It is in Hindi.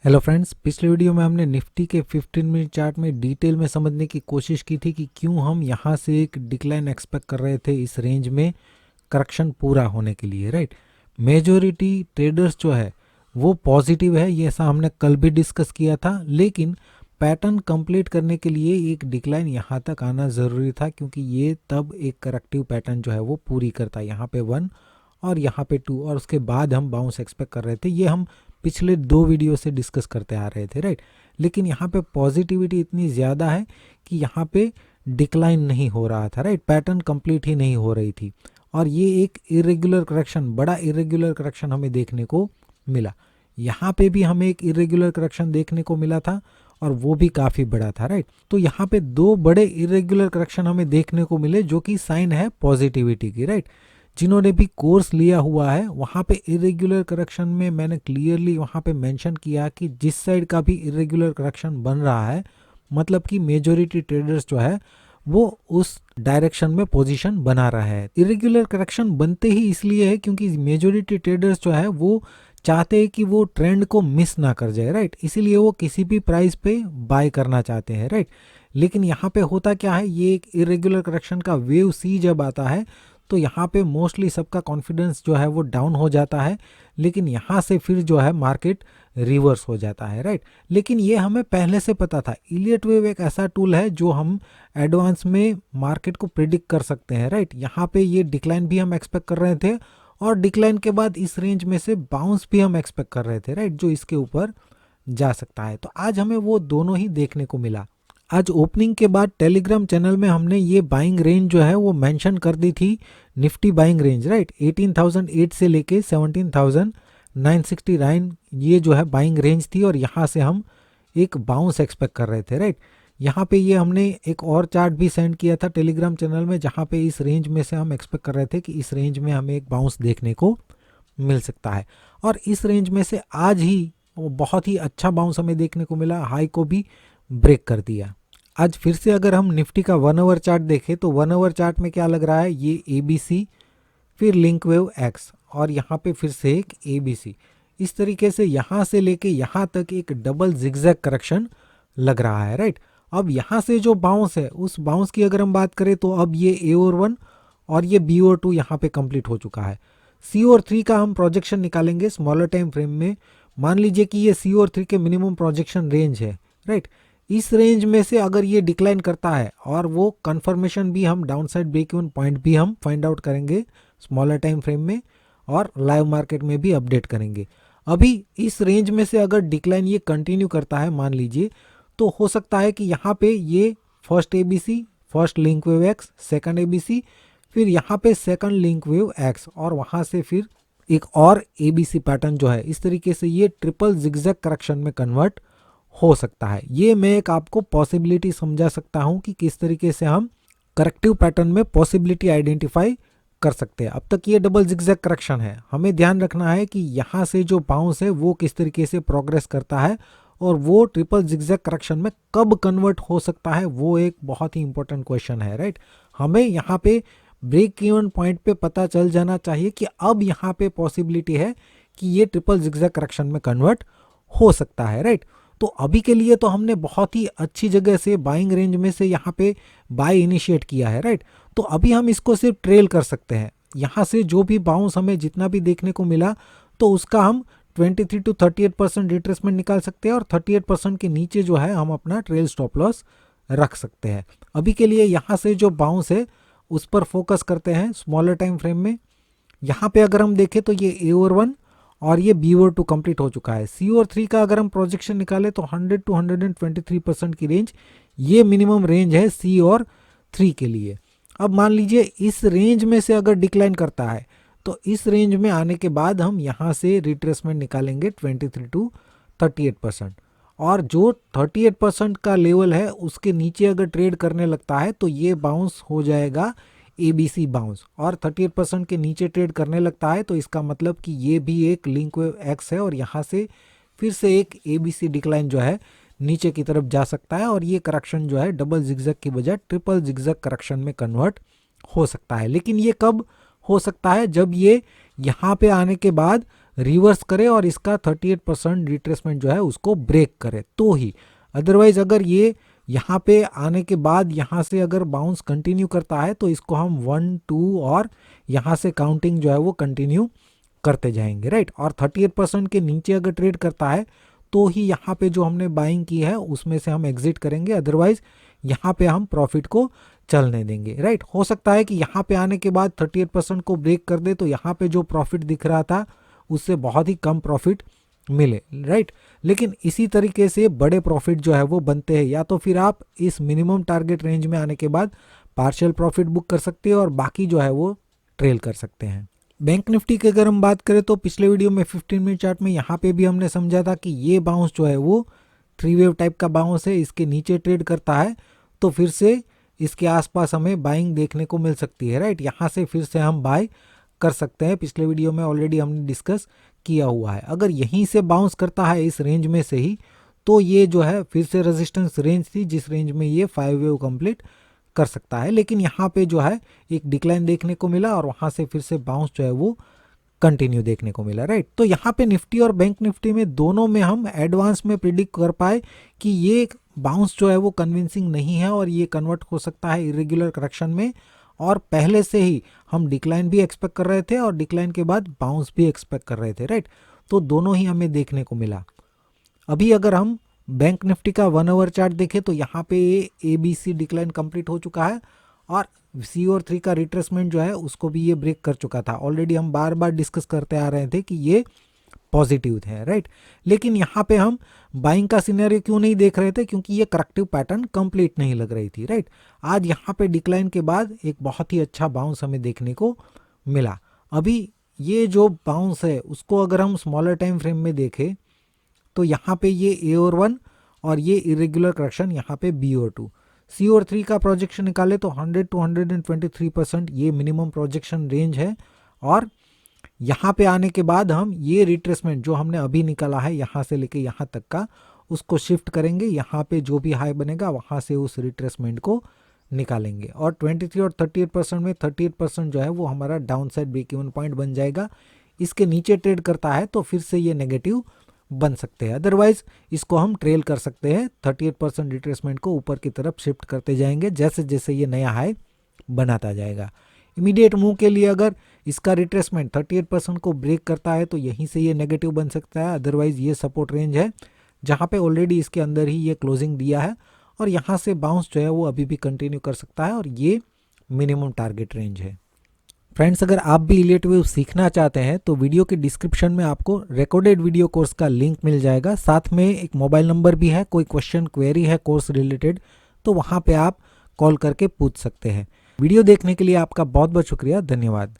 हेलो फ्रेंड्स, पिछले वीडियो में हमने निफ्टी के 15 मिनट चार्ट में डिटेल में समझने की कोशिश की थी कि क्यों हम यहाँ से एक डिक्लाइन एक्सपेक्ट कर रहे थे इस रेंज में करेक्शन पूरा होने के लिए, राइट। मेजॉरिटी ट्रेडर्स जो है वो पॉजिटिव है, ये ऐसा हमने कल भी डिस्कस किया था, लेकिन पैटर्न कंप्लीट करने के लिए एक डिक्लाइन यहाँ तक आना ज़रूरी था क्योंकि ये तब एक करेक्टिव पैटर्न जो है वो पूरी करता है। यहाँ पे 1 और यहाँ पे 2 और उसके बाद हम बाउंस एक्सपेक्ट कर रहे थे। ये हम पिछले 2 वीडियो से डिस्कस करते आ रहे थे, राइट। लेकिन यहाँ पे पॉजिटिविटी इतनी ज़्यादा है कि यहाँ पे डिक्लाइन नहीं हो रहा था, राइट। पैटर्न कंप्लीट ही नहीं हो रही थी और ये एक इरेगुलर करेक्शन, बड़ा इरेगुलर करेक्शन हमें देखने को मिला। यहाँ पे भी हमें एक इरेगुलर करेक्शन देखने को मिला था और वो भी काफ़ी बड़ा था, राइट। तो यहाँ पे 2 बड़े इरेगुलर करेक्शन हमें देखने को मिले जो कि साइन है पॉजिटिविटी की, राइट। जिन्होंने भी कोर्स लिया हुआ है वहाँ पे इरेगुलर करेक्शन में मैंने क्लियरली वहाँ पे मेंशन किया कि जिस साइड का भी इरेगुलर करेक्शन बन रहा है मतलब कि मेजॉरिटी ट्रेडर्स जो है वो उस डायरेक्शन में पोजीशन बना रहा है। इरेगुलर करेक्शन बनते ही इसलिए है क्योंकि मेजॉरिटी ट्रेडर्स जो है वो चाहते हैं कि वो ट्रेंड को मिस ना कर जाए, राइट। इसीलिए वो किसी भी प्राइस पे बाय करना चाहते हैं, राइट। लेकिन यहाँ पे होता क्या है, ये एक इरेगुलर करेक्शन का वेव सी जब आता है तो यहाँ पे मोस्टली सबका कॉन्फिडेंस जो है वो डाउन हो जाता है, लेकिन यहाँ से फिर जो है मार्केट रिवर्स हो जाता है, राइट। लेकिन ये हमें पहले से पता था। इलियट वेव एक ऐसा टूल है जो हम एडवांस में मार्केट को प्रिडिक्ट कर सकते हैं, राइट। यहाँ पे ये डिक्लाइन भी हम एक्सपेक्ट कर रहे थे और डिक्लाइन के बाद इस रेंज में से बाउंस भी हम एक्सपेक्ट कर रहे थे, राइट, जो इसके ऊपर जा सकता है। तो आज हमें वो दोनों ही देखने को मिला। आज ओपनिंग के बाद टेलीग्राम चैनल में हमने ये बाइंग रेंज जो है वो मेंशन कर दी थी, निफ्टी बाइंग रेंज, राइट। 18,008 से लेके 17,969 ये जो है बाइंग रेंज थी और यहाँ से हम एक बाउंस एक्सपेक्ट कर रहे थे, राइट। यहाँ पे ये हमने एक और चार्ट भी सेंड किया था टेलीग्राम चैनल में जहाँ पे इस रेंज में से हम एक्सपेक्ट कर रहे थे कि इस रेंज में हमें एक बाउंस देखने को मिल सकता है और इस रेंज में से आज ही वो बहुत ही अच्छा बाउंस हमें देखने को मिला, हाई को भी ब्रेक कर दिया। आज फिर से अगर हम निफ्टी का 1 आवर चार्ट देखें तो 1 आवर चार्ट में क्या लग रहा है, ये ABC फिर लिंक वेव एक्स और यहाँ पे फिर से एक ABC। इस तरीके से यहाँ से लेके यहाँ तक एक डबल जिगजैग करेक्शन लग रहा है, राइट। अब यहाँ से जो बाउंस है उस बाउंस की अगर हम बात करें तो अब ये A और 1 और ये B और 2 यहाँ पे कंप्लीट हो चुका है। C और 3 का हम प्रोजेक्शन निकालेंगे स्मॉलर टाइम फ्रेम में। मान लीजिए कि ये C और 3 के मिनिमम प्रोजेक्शन रेंज है, राइट। इस रेंज में से अगर ये डिक्लाइन करता है और वो कंफर्मेशन भी हम डाउनसाइड ब्रेक इवन पॉइंट भी हम फाइंड आउट करेंगे स्मॉलर टाइम फ्रेम में और लाइव मार्केट में भी अपडेट करेंगे। अभी इस रेंज में से अगर डिक्लाइन ये कंटिन्यू करता है मान लीजिए, तो हो सकता है कि यहाँ पे ये first ABC, first link wave x, second ABC, फिर यहाँ पे सेकंड लिंक वेव एक्स और वहाँ से फिर एक और ABC पैटर्न जो है, इस तरीके से ये ट्रिपल जिगजैग करेक्शन में कन्वर्ट हो सकता है। ये मैं एक आपको पॉसिबिलिटी समझा सकता हूँ कि किस तरीके से हम करेक्टिव पैटर्न में पॉसिबिलिटी आइडेंटिफाई कर सकते हैं। अब तक ये डबल जिगजैग करेक्शन है, हमें ध्यान रखना है कि यहाँ से जो बाउंस है वो किस तरीके से प्रोग्रेस करता है और वो ट्रिपल जिगजैग करेक्शन में कब कन्वर्ट हो सकता है, वो एक बहुत ही इंपॉर्टेंट क्वेश्चन है, राइट। हमें यहाँ पे ब्रेक इवन पॉइंट पे पता चल जाना चाहिए कि अब यहाँ पे पॉसिबिलिटी है कि ये ट्रिपल जिगजैग करेक्शन में कन्वर्ट हो सकता है, राइट। तो अभी के लिए तो हमने बहुत ही अच्छी जगह से बाइंग रेंज में से यहाँ पे बाय इनिशिएट किया है, राइट। तो अभी हम इसको सिर्फ ट्रेल कर सकते हैं। यहाँ से जो भी बाउंस हमें जितना भी देखने को मिला तो उसका हम 23 to 38% रिट्रेसमेंट निकाल सकते हैं और 38% के नीचे जो है हम अपना ट्रेल स्टॉप लॉस रख सकते हैं। अभी के लिए यहाँ से जो बाउंस है उस पर फोकस करते हैं स्मॉलर टाइम फ्रेम में। यहाँ पे अगर हम देखें तो ये A और 1 और ये B और 2 कंप्लीट हो चुका है। C और 3 का अगर हम प्रोजेक्शन निकालें तो 100 to 123% की रेंज, ये मिनिमम रेंज है C और 3 के लिए। अब मान लीजिए इस रेंज में से अगर डिक्लाइन करता है तो इस रेंज में आने के बाद हम यहाँ से रिट्रेसमेंट निकालेंगे 23 to 38% और जो 38% का लेवल है उसके नीचे अगर ट्रेड करने लगता है तो ये बाउंस हो जाएगा ABC बाउंस और 38% के नीचे ट्रेड करने लगता है तो इसका मतलब कि ये भी एक लिंक वेव एक्स है और यहाँ से फिर से एक ABC डिक्लाइन जो है नीचे की तरफ जा सकता है और ये करेक्शन जो है डबल जिगजैग की बजाय ट्रिपल जिगजैग करेक्शन में कन्वर्ट हो सकता है। लेकिन ये कब हो सकता है, जब ये यहाँ पे आने के बाद रिवर्स करे और इसका 38% रिट्रेसमेंट जो है उसको ब्रेक करे तो ही, अदरवाइज अगर ये यहाँ पे आने के बाद यहाँ से अगर बाउंस कंटिन्यू करता है तो इसको हम 1 2 और यहाँ से काउंटिंग जो है वो कंटिन्यू करते जाएंगे, राइट। और 38% के नीचे अगर ट्रेड करता है तो ही यहाँ पे जो हमने बाइंग की है उसमें से हम एग्जिट करेंगे, अदरवाइज यहाँ पे हम प्रॉफिट को चलने देंगे, राइट। हो सकता है कि यहाँ पे आने के बाद 38% को ब्रेक कर दे तो यहाँ पे जो प्रॉफिट दिख रहा था उससे बहुत ही कम प्रॉफिट मिले, राइट। लेकिन इसी तरीके से बड़े प्रॉफिट जो है वो बनते हैं, या तो फिर आप इस मिनिमम टारगेट रेंज में आने के बाद पार्शियल प्रॉफिट बुक कर सकते हैं और बाकी जो है वो ट्रेल कर सकते हैं। बैंक निफ्टी की अगर हम बात करें तो पिछले वीडियो में 15 मिनट चार्ट में यहाँ पे भी हमने समझा था कि ये बाउंस जो है वो 3 वेव टाइप का बाउंस है, इसके नीचे ट्रेड करता है तो फिर से इसके आसपास हमें बाइंग देखने को मिल सकती है, राइट। यहाँ से फिर से हम बाय कर सकते हैं, पिछले वीडियो में ऑलरेडी हमने डिस्कस किया हुआ है। अगर यहीं से बाउंस करता है इस रेंज में से ही तो ये जो है फिर से रेजिस्टेंस रेंज थी जिस रेंज में ये 5 वेव कंप्लीट कर सकता है, लेकिन यहाँ पे जो है एक डिक्लाइन देखने को मिला और वहाँ से फिर से बाउंस जो है वो कंटिन्यू देखने को मिला, राइट। तो यहाँ पे निफ्टी और बैंक निफ्टी में दोनों में हम एडवांस में प्रिडिक्ट कर पाए कि ये बाउंस जो है वो कन्विंसिंग नहीं है और ये कन्वर्ट हो सकता है इरेगुलर करेक्शन में, और पहले से ही हम डिक्लाइन भी एक्सपेक्ट कर रहे थे और डिक्लाइन के बाद बाउंस भी एक्सपेक्ट कर रहे थे, राइट। तो दोनों ही हमें देखने को मिला। अभी अगर हम बैंक निफ्टी का 1 आवर चार्ट देखें तो यहाँ पे ABC डिक्लाइन कंप्लीट हो चुका है और CO3 का रिट्रेसमेंट जो है उसको भी ये ब्रेक कर चुका था। ऑलरेडी हम बार बार डिस्कस करते आ रहे थे कि ये पॉजिटिव थे, राइट। लेकिन यहाँ पे हम बाइंग का सिनेरियो क्यों नहीं देख रहे थे, क्योंकि ये करेक्टिव पैटर्न कंप्लीट नहीं लग रही थी, राइट। आज यहाँ पे डिक्लाइन के बाद एक बहुत ही अच्छा बाउंस हमें देखने को मिला। अभी ये जो बाउंस है उसको अगर हम स्मॉलर टाइम फ्रेम में देखें तो यहाँ पे ये A/1 और ये इरेगुलर करेक्शन यहाँ पे B/2, CO3 का प्रोजेक्शन निकाले तो 100 to 123% ये मिनिमम प्रोजेक्शन रेंज है। और यहाँ पे आने के बाद हम ये रिट्रेसमेंट जो हमने अभी निकाला है यहाँ से लेके यहाँ तक का उसको शिफ्ट करेंगे, यहाँ पे जो भी हाई बनेगा वहाँ से उस रिट्रेसमेंट को निकालेंगे और 23 और 38% में 38% जो है वो हमारा down side break even point बन जाएगा। इसके नीचे ट्रेड करता है तो फिर से ये नेगेटिव बन सकते हैं, अदरवाइज इसको हम ट्रेल कर सकते हैं। 38% रिट्रेसमेंट को ऊपर की तरफ शिफ्ट करते जाएंगे जैसे जैसे ये नया हाई बनाता जाएगा। इमीडिएट मूव के लिए अगर इसका रिट्रेसमेंट 38% को ब्रेक करता है तो यहीं से ये नेगेटिव बन सकता है, अदरवाइज ये सपोर्ट रेंज है जहाँ पे ऑलरेडी इसके अंदर ही ये क्लोजिंग दिया है और यहाँ से बाउंस जो है वो अभी भी कंटिन्यू कर सकता है और ये मिनिमम टारगेट रेंज है। फ्रेंड्स, अगर आप भी इलियट वेव सीखना चाहते हैं तो वीडियो के डिस्क्रिप्शन में आपको रिकॉर्डेड वीडियो कोर्स का लिंक मिल जाएगा, साथ में एक मोबाइल नंबर भी है। कोई क्वेश्चन क्वेरी है कोर्स रिलेटेड तो वहाँ पे आप कॉल करके पूछ सकते हैं। वीडियो देखने के लिए आपका बहुत बहुत शुक्रिया, धन्यवाद।